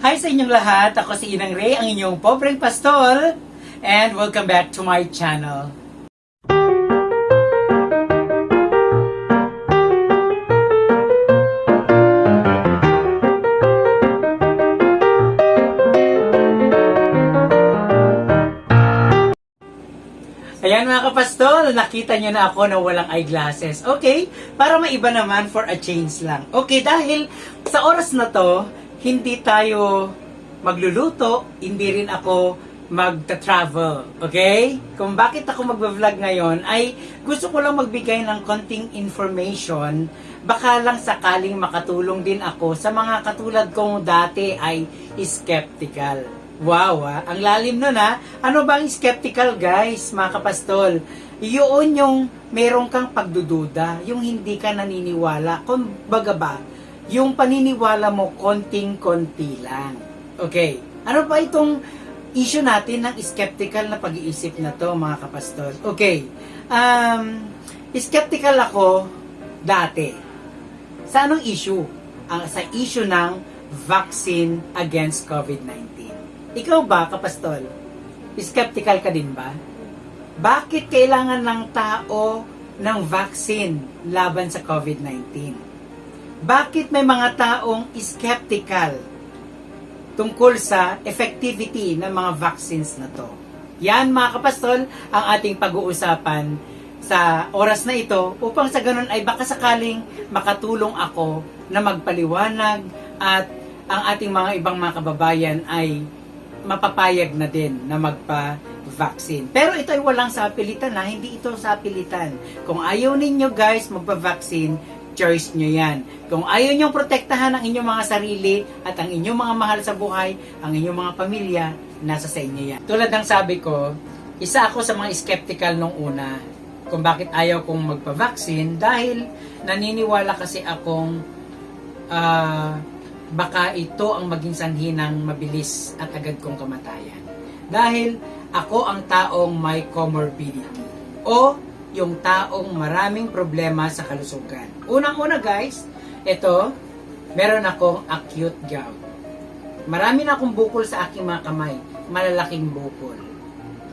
Hi sa inyong lahat, ako si Inang Ray, ang inyong pobreng pastol, and welcome back to my channel. Ayan mga kapastol, nakita nyo na ako na walang eyeglasses. Okay, para maiba naman for a change lang. Okay, dahil sa oras na to, hindi tayo magluluto, hindi rin ako magta-travel. Okay? Kung bakit ako magba-vlog ngayon ay gusto ko lang magbigay ng konting information, baka lang sakaling makatulong din ako sa mga katulad kong dati ay skeptical. Wow, ang lalim nun ha. Ano ba ang skeptical guys, mga kapastol? Yun yung meron kang pagdududa, yung hindi ka naniniwala. Kung baga ba, yung paniniwala mo konting-konti lang. Okay, ano ba itong issue natin ng skeptical na pag-iisip na to mga kapastol? Okay, skeptical ako dati. Sa anong issue? Sa issue ng vaccine against COVID-19. Ikaw ba, kapastol? Skeptical ka din ba? Bakit kailangan ng tao ng vaccine laban sa COVID-19? Bakit may mga taong skeptical tungkol sa effectivity ng mga vaccines na to? Yan mga kapastol, ang ating pag-uusapan sa oras na ito upang sa ganun ay baka sakaling makatulong ako na magpaliwanag at ang ating mga ibang mga kababayan ay mapapayag na din na magpa-vaccine. Pero ito ay walang sapilitan na, hindi ito sapilitan. Kung ayaw ninyo guys magpa-vaccine, choice nyo yan. Kung ayaw nyong protektahan ang inyong mga sarili at ang inyong mga mahal sa buhay, ang inyong mga pamilya, nasa sa inyo yan. Tulad ng sabi ko, isa ako sa mga skeptical nung una kung bakit ayaw kong magpa-vaccine dahil naniniwala kasi akong baka ito ang maging sanhi ng mabilis at agad kong kamatayan. Dahil ako ang taong may comorbidity o yung taong maraming problema sa kalusugan. Unang-una guys, ito, meron akong acute gout. Marami na akong bukol sa aking mga kamay, malalaking bukol.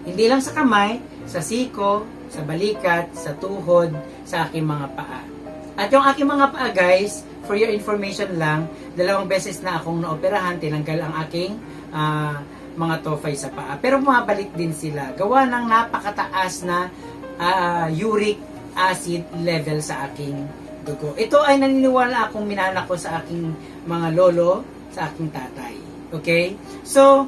Hindi lang sa kamay, sa siko, sa balikat, sa tuhod, sa aking mga paa. At yung aking mga paa guys, for your information lang, 2 beses na akong naoperahan, tinanggal ang aking mga tofay sa paa. Pero bumabalik din sila. Gawa ng napakataas na uric acid level sa aking dugo. Ito ay naniniwala akong minana ko sa aking mga lolo, sa aking tatay. Okay? So,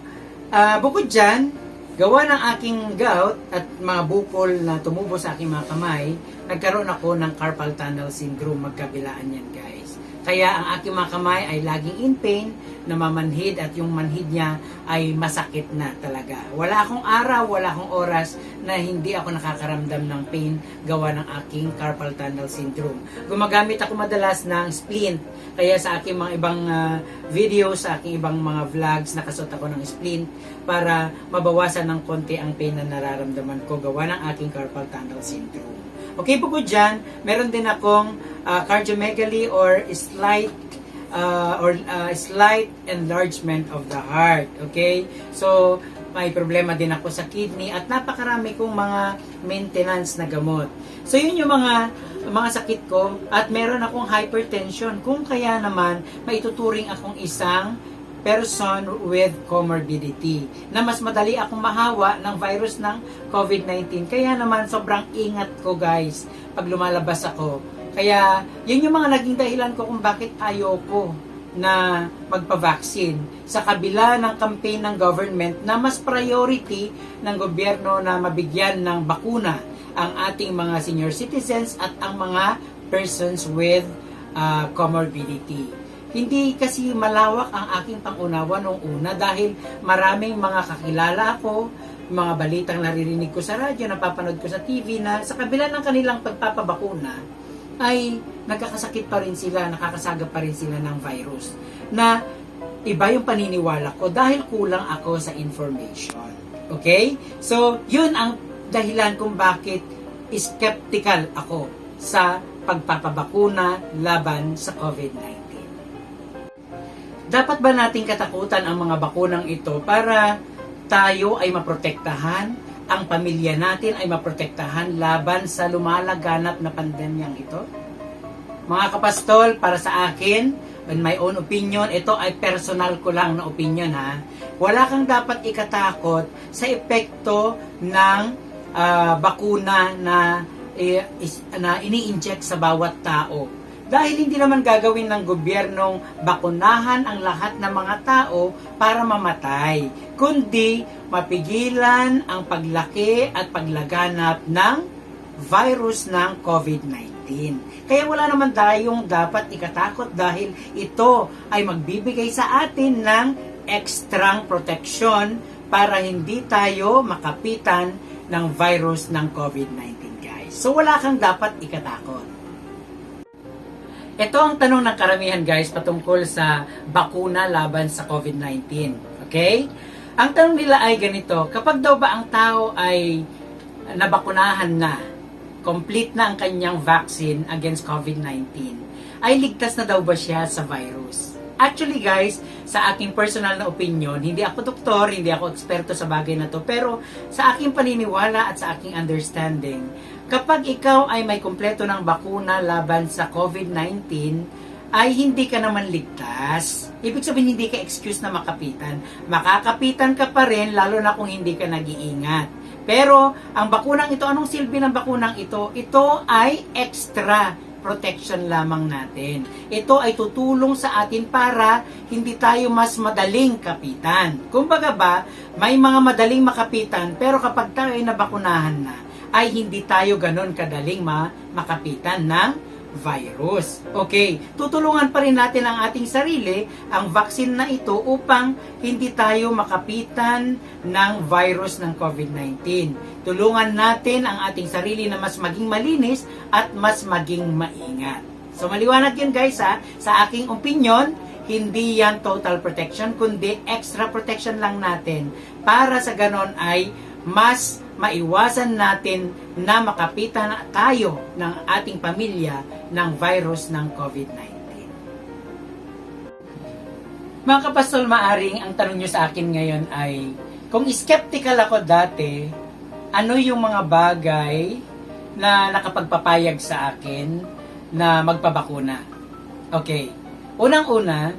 bukod dyan, gawa ng aking gout at mga bukol na tumubo sa aking mga kamay, nagkaroon ako ng carpal tunnel syndrome, magkabilaan yan guys. Kaya ang aking mga kamay ay laging in pain, namamanhid at yung manhid niya ay masakit na talaga. Wala akong araw, wala akong oras na hindi ako nakakaramdam ng pain gawa ng aking carpal tunnel syndrome. Gumagamit ako madalas ng splint. Kaya sa aking mga ibang videos, sa aking ibang mga vlogs, nakasuot ako ng splint para mabawasan ng konti ang pain na nararamdaman ko gawa ng aking carpal tunnel syndrome. Okay, bukod dyan, meron din akong cardiomegaly or slight enlargement of the heart. Okay? So, may problema din ako sa kidney at napakarami kong mga maintenance na gamot. So, yun yung mga sakit ko at meron akong hypertension. Kung kaya naman, maituturing akong isang person with comorbidity na mas madali akong mahawa ng virus ng COVID-19. Kaya naman sobrang ingat ko guys pag lumalabas ako. Kaya yun yung mga naging dahilan ko kung bakit ayoko na magpa-vaccine sa kabila ng campaign ng government na mas priority ng gobyerno na mabigyan ng bakuna ang ating mga senior citizens at ang mga persons with comorbidity. Hindi kasi malawak ang aking pangunawa noong una dahil maraming mga kakilala ako, mga balitang naririnig ko sa radyo, napapanood ko sa TV na sa kabila ng kanilang pagpapabakuna ay nagkakasakit pa rin sila, nakakasagap pa rin sila ng virus. Na iba yung paniniwala ko dahil kulang ako sa information. Okay? So, yun ang dahilan kung bakit skeptical ako sa pagpapabakuna laban sa COVID-19. Dapat ba nating katakutan ang mga bakunang ito para tayo ay maprotektahan, ang pamilya natin ay maprotektahan laban sa lumalaganap na pandemyang ito? Mga kapastol, para sa akin, in my own opinion, ito ay personal ko lang na opinion ha. Wala kang dapat ikatakot sa epekto ng bakuna na ini-inject sa bawat tao. Dahil hindi naman gagawin ng gobyernong bakunahan ang lahat ng mga tao para mamatay, kundi mapigilan ang paglaki at paglaganap ng virus ng COVID-19. Kaya wala naman tayong dapat ikatakot dahil ito ay magbibigay sa atin ng ekstrang proteksyon para hindi tayo makapitan ng virus ng COVID-19, guys. So wala kang dapat ikatakot. Ito ang tanong ng karamihan, guys, patungkol sa bakuna laban sa COVID-19. Okay? Ang tanong nila ay ganito, kapag daw ba ang tao ay nabakunahan na, complete na ang kanyang vaccine against COVID-19, ay ligtas na daw ba siya sa virus? Actually, guys, sa aking personal na opinion, hindi ako doktor, hindi ako eksperto sa bagay na to, pero sa aking paniniwala at sa aking understanding, kapag ikaw ay may kumpleto ng bakuna laban sa COVID-19, ay hindi ka naman ligtas. Ibig sabihin, hindi ka excuse na makapitan. Makakapitan ka pa rin, lalo na kung hindi ka nag-iingat. Pero, ang bakunang ito, anong silbi ng bakunang ito? Ito ay extra protection lamang natin. Ito ay tutulong sa atin para hindi tayo mas madaling kapitan. Kumbaga ba, may mga madaling makapitan, pero kapag tayo ay nabakunahan na, ay hindi tayo ganon kadaling makapitan ng virus. Okay, tutulungan pa rin natin ang ating sarili, ang vaccine na ito upang hindi tayo makapitan ng virus ng COVID-19. Tulungan natin ang ating sarili na mas maging malinis at mas maging maingat. So maliwanag yun, guys ha. Sa aking opinion, hindi yan total protection, kundi extra protection lang natin para sa ganon ay mas maiwasan natin na makapitan tayo ng ating pamilya ng virus ng COVID-19. Mga kapastol, maaring ang tanong nyo sa akin ngayon ay, kung skeptical ako dati, ano yung mga bagay na nakapagpapayag sa akin na magpabakuna? Okay, unang-una,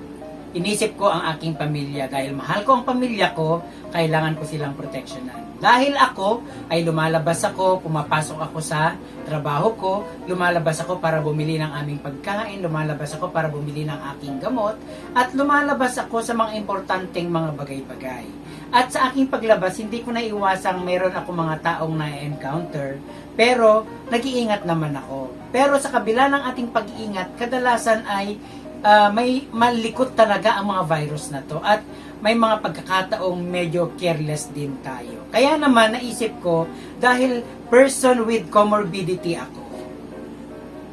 inisip ko ang aking pamilya dahil mahal ko ang pamilya ko, kailangan ko silang proteksyonan. Dahil ako ay lumalabas ako, pumapasok ako sa trabaho ko, lumalabas ako para bumili ng aming pagkain, lumalabas ako para bumili ng aking gamot, at lumalabas ako sa mga importanteng mga bagay-bagay. At sa aking paglabas, hindi ko naiwasang meron ako mga taong na-encounter, pero nag-iingat naman ako. Pero sa kabila ng ating pag-iingat, kadalasan ay may malikot talaga ang mga virus na to at may mga pagkakataong medyo careless din tayo. Kaya naman naisip ko, dahil person with comorbidity ako,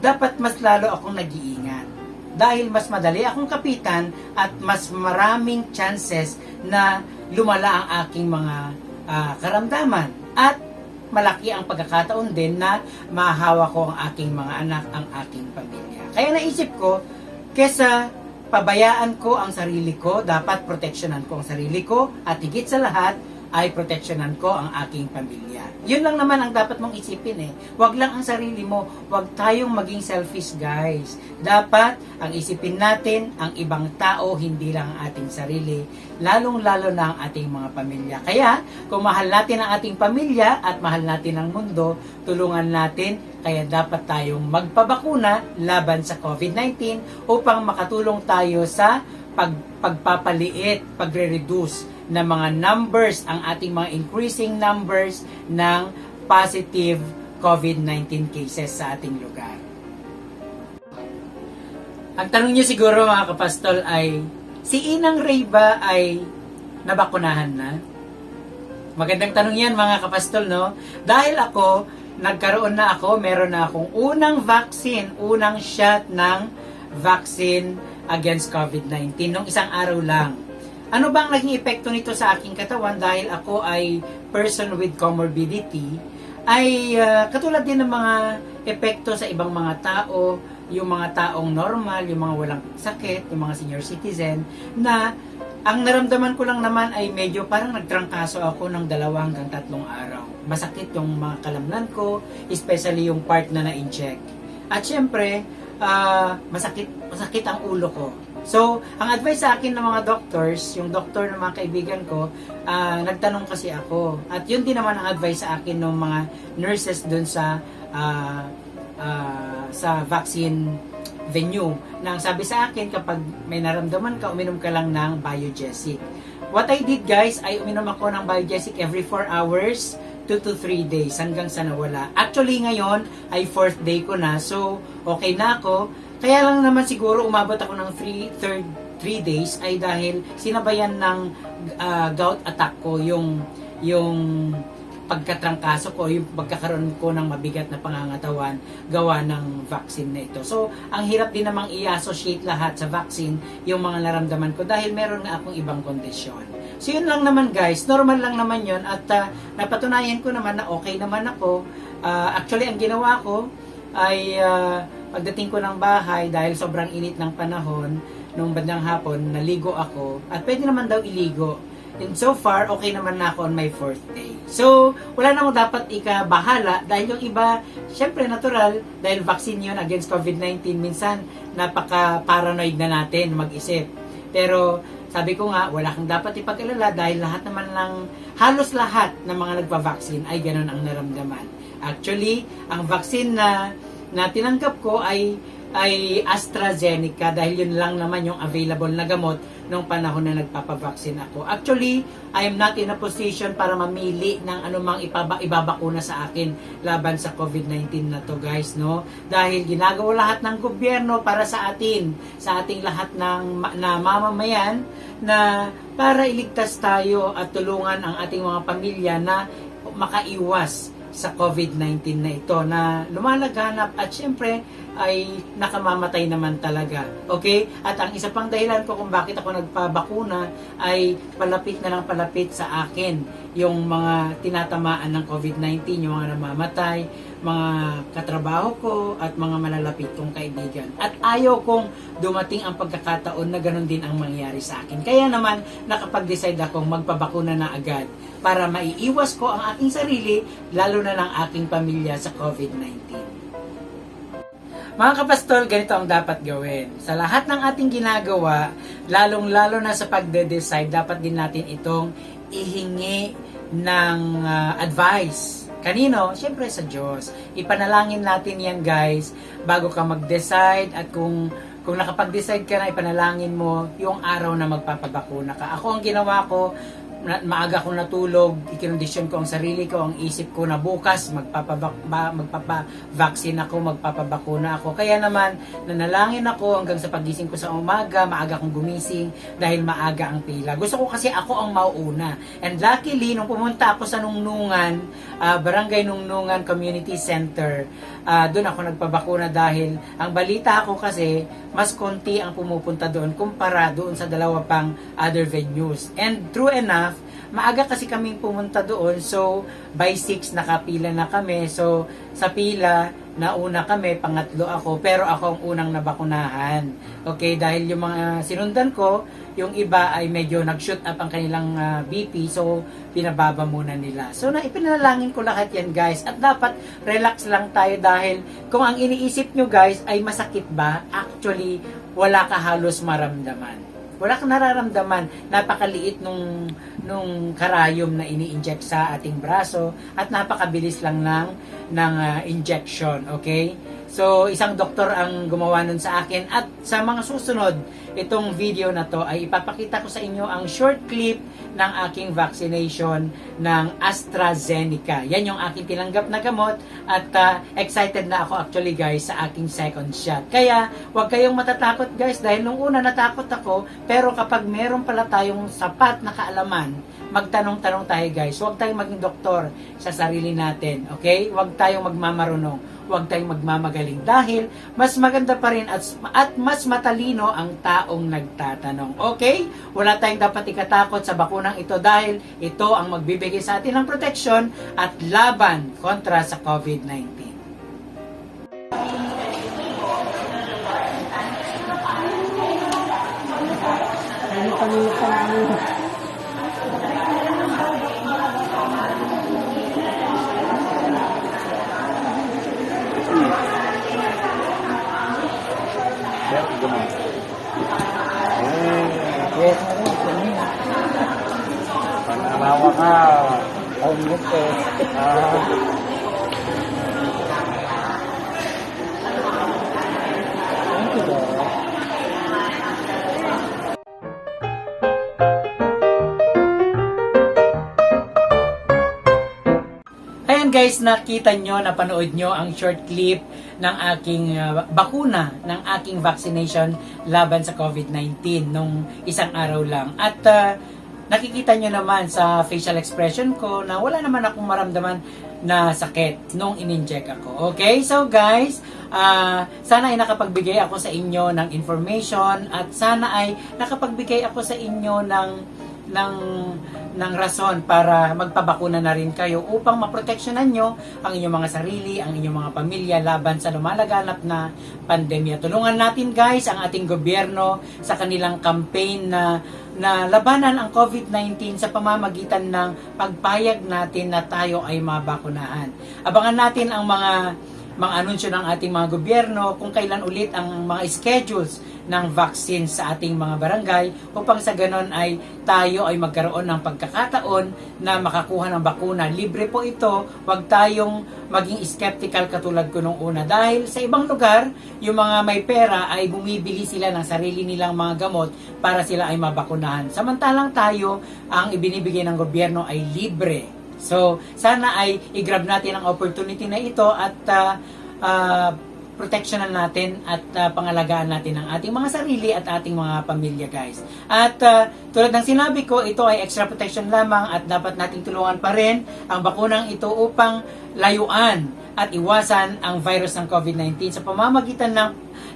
dapat mas lalo akong nag-iingat. Dahil mas madali akong kapitan at mas maraming chances na lumala ang aking mga karamdaman. At malaki ang pagkakataon din na mahawa ko ang aking mga anak, ang aking pamilya. Kaya naisip ko, kesa pabayaan ko ang sarili ko, dapat proteksyonan ko ang sarili ko at higit sa lahat ay proteksyonan ko ang aking pamilya. Yun lang naman ang dapat mong isipin eh. Huwag lang ang sarili mo, huwag tayong maging selfish, guys. Dapat ang isipin natin ang ibang tao, hindi lang ang ating sarili, lalong-lalo na ang ating mga pamilya. Kaya, kung mahal natin ang ating pamilya at mahal natin ang mundo, tulungan natin. Kaya dapat tayong magpabakuna laban sa COVID-19 upang makatulong tayo sa pagpapaliit, pagre-reduce ng mga numbers, ang ating mga increasing numbers ng positive COVID-19 cases sa ating lugar. Ang tanong niyo siguro, mga kapastol, ay si Inang Ray ba ay nabakunahan na? Magandang tanong yan, mga kapastol, no? Dahil ako, nagkaroon na ako, meron na akong unang vaccine, unang shot ng vaccine against COVID-19 nung isang araw lang. Ano ba ang naging epekto nito sa aking katawan dahil ako ay person with comorbidity? Ay katulad din ng mga epekto sa ibang mga tao, yung mga taong normal, yung mga walang sakit, yung mga senior citizen, na ang naramdaman ko lang naman ay medyo parang nagtrangkaso ako ng 2 hanggang 3 araw. Masakit yung mga kalamnan ko, especially yung part na na-inject. At syempre, masakit ang ulo ko. So, ang advice sa akin ng mga doctors, yung doctor ng mga kaibigan ko, nagtanong kasi ako. At yun din naman ang advice sa akin ng mga nurses dun sa vaccine venue. Nang sabi sa akin, kapag may naramdaman ka, uminom ka lang ng Biogesic. What I did guys, ay uminom ako ng Biogesic every 4 hours, 2 to 3 days, hanggang sa nawala. Actually ngayon, ay 4th day ko na, so okay na ako. Kaya lang naman siguro umabot ako ng 3 days ay dahil sinabayan ng gout attack ko, yung pagkatrangkaso ko, yung pagkakaroon ko ng mabigat na pangangatawan gawa ng vaccine na ito. So, ang hirap din namang i-associate lahat sa vaccine yung mga naramdaman ko dahil meron nga akong ibang kondisyon. So, yun lang naman guys, normal lang naman yun at napatunayan ko naman na okay naman ako. Actually, ang ginawa ko ay pagdating ko ng bahay dahil sobrang init ng panahon, nung bandang hapon, naligo ako at pwede naman daw iligo. And so far, okay naman na ako on my 4th day. So, wala namang dapat ikabahala dahil yung iba, syempre natural, dahil vaccine yun against COVID-19, minsan napaka-paranoid na natin mag-isip. Pero, sabi ko nga, wala kang dapat ipag-alala dahil lahat naman halos lahat ng mga nagpa-vaccine ay ganun ang naramdaman. Actually, ang vaccine na tinanggap ko ay AstraZeneca dahil yun lang naman yung available na gamot nung panahon na nagpapavaksin ako. Actually, I am not in a position para mamili ng anumang ibabakuna sa akin laban sa COVID-19 na to guys, no? Dahil ginagawa lahat ng gobyerno para sa atin, sa ating lahat na mamamayan na para iligtas tayo at tulungan ang ating mga pamilya na makaiwas sa COVID-19 na ito na lumalaganap at syempre ay nakamamatay naman talaga. Okay? At ang isa pang dahilan ko kung bakit ako nagpabakuna ay palapit na lang palapit sa akin yung mga tinatamaan ng COVID-19, yung mga namamatay, mga katrabaho ko at mga malalapit kong kaibigan. At ayaw kong dumating ang pagkakataon na ganun din ang mangyari sa akin. Kaya naman nakapag-decide akong magpabakuna na agad para maiiwas ko ang aking sarili, lalo na ng aking pamilya sa COVID-19. Mga kapastol, ganito ang dapat gawin. Sa lahat ng ating ginagawa, lalong-lalo na sa pagde-decide, dapat din natin itong ihingi ng advice. Kanino? Siyempre sa Diyos. Ipanalangin natin yan guys, bago ka mag-decide at kung nakapag-decide ka na, ipanalangin mo yung araw na magpapabakuna ka. Ako ang ginawa ko, maaga akong natulog, ikinondisyon ko ang sarili ko, ang isip ko na bukas magpapa-vaccine ako, magpapabakuna ako. Kaya naman, nanalangin ako hanggang sa pagising ko sa umaga, maaga akong gumising dahil maaga ang pila. Gusto ko kasi ako ang mauuna. And luckily, nung pumunta ako sa Nungnungan, Barangay Nungnungan Community Center, doon ako nagpabakuna dahil ang balita ako kasi, mas konti ang pumupunta doon kumpara doon sa 2 pang other venues. And true enough, maaga kasi kaming pumunta doon, so by 6 nakapila na kami. So sa pila, nauna kami, pangatlo ako, pero ako ang unang nabakunahan. Okay, dahil yung mga sinundan ko, yung iba ay medyo nag-shoot up ang kanilang BP, so pinababa muna nila. So ipinalangin ko lahat yan guys, at dapat relax lang tayo dahil kung ang iniisip nyo guys ay masakit ba, actually wala ka halos maramdaman. Wala kang nararamdaman, napakaliit nung karayom na ini-inject sa ating braso at napakabilis lang ng injection, okay? So, isang doktor ang gumawa nun sa akin at sa mga susunod, itong video na to ay ipapakita ko sa inyo ang short clip ng aking vaccination ng AstraZeneca. Yan yung aking tinanggap na gamot at excited na ako actually guys sa aking second shot. Kaya, huwag kayong matatakot guys dahil nung una natakot ako, pero kapag meron pala tayong sapat na kaalaman, magtanong-tanong tayo guys. Huwag tayong maging doktor sa sarili natin, okay? Huwag tayong magmamarunong. Huwag tayong magmamagaling dahil mas maganda pa rin at mas matalino ang taong nagtatanong. Okay? Wala tayong dapat ikatakot sa bakunang ito dahil ito ang magbibigay sa atin ng proteksyon at laban kontra sa COVID-19. Yes, kanina. Panalawa ka. Homeless eh. Thank you, Lord. Ayan guys, nakita nyo, napanood nyo ang short clip ng aking bakuna, ng aking vaccination laban sa COVID-19 nung isang araw lang. At nakikita nyo naman sa facial expression ko na wala naman akong maramdaman na sakit nung in-inject ako. Okay? So guys, sana ay nakapagbigay ako sa inyo ng information at sana ay nakapagbigay ako sa inyo ng rason para magpabakuna na rin kayo upang maproteksyonan nyo ang inyong mga sarili, ang inyong mga pamilya laban sa lumalaganap na pandemya. Tulungan natin guys ang ating gobyerno sa kanilang campaign na labanan ang COVID-19 sa pamamagitan ng pagpayag natin na tayo ay mabakunahan. Abangan natin ang mga anunsyo ng ating mga gobyerno kung kailan ulit ang mga schedules ng vaccine sa ating mga barangay upang sa ganon ay tayo ay magkaroon ng pagkakataon na makakuha ng bakuna. Libre po ito, huwag tayong maging skeptical katulad ko nung una dahil sa ibang lugar, yung mga may pera ay bumibili sila ng sarili nilang mga gamot para sila ay mabakunahan. Samantalang tayo, ang ibinibigay ng gobyerno ay libre. So, sana ay i-grab natin ang opportunity na ito at proteksyonan natin at pangalagaan natin ang ating mga sarili at ating mga pamilya guys. At tulad ng sinabi ko, ito ay extra protection lamang at dapat nating tulungan pa rin ang bakunang ito upang layuan at iwasan ang virus ng COVID-19 sa pamamagitan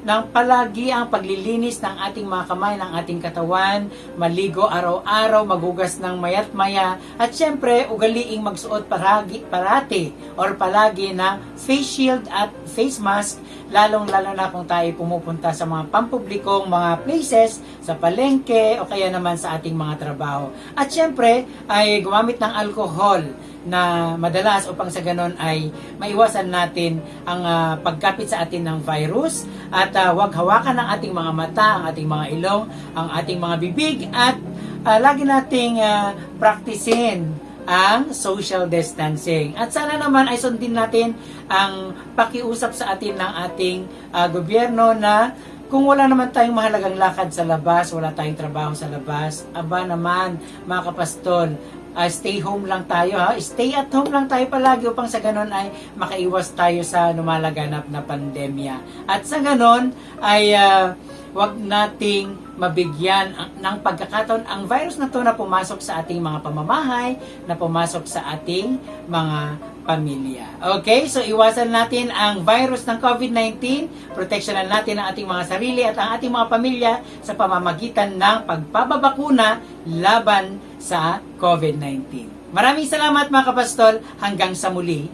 ng palagi ang paglilinis ng ating mga kamay, ng ating katawan, maligo araw-araw, magugas ng mayat maya, at syempre, ugaliing magsuot parati or palagi ng face shield at face mask, lalong-lalo na kung tayo pumupunta sa mga pampublikong mga places, sa palengke, o kaya naman sa ating mga trabaho. At syempre, ay gumamit ng alcohol na madalas upang sa ganon ay maiwasan natin ang pagkapit sa atin ng virus at huwag hawakan ang ating mga mata, ang ating mga ilong, ang ating mga bibig at lagi nating practicein ang social distancing. At sana naman ay sundin natin ang pakiusap sa atin ng ating gobyerno na kung wala naman tayong mahalagang lakad sa labas, wala tayong trabaho sa labas, aba naman mga kapastol, stay home lang tayo ha. Stay at home lang tayo palagi upang sa ganon ay makaiwas tayo sa lumalaganap na pandemya. At sa ganon ay wag nating mabigyan ng pagkakataon ang virus na to na pumasok sa ating mga pamamahay, na pumasok sa ating mga pamilya. Okay? So, iwasan natin ang virus ng COVID-19, proteksyonan natin ang ating mga sarili at ang ating mga pamilya sa pamamagitan ng pagpapabakuna laban sa COVID-19. Maraming salamat mga kapastol. Hanggang sa muli.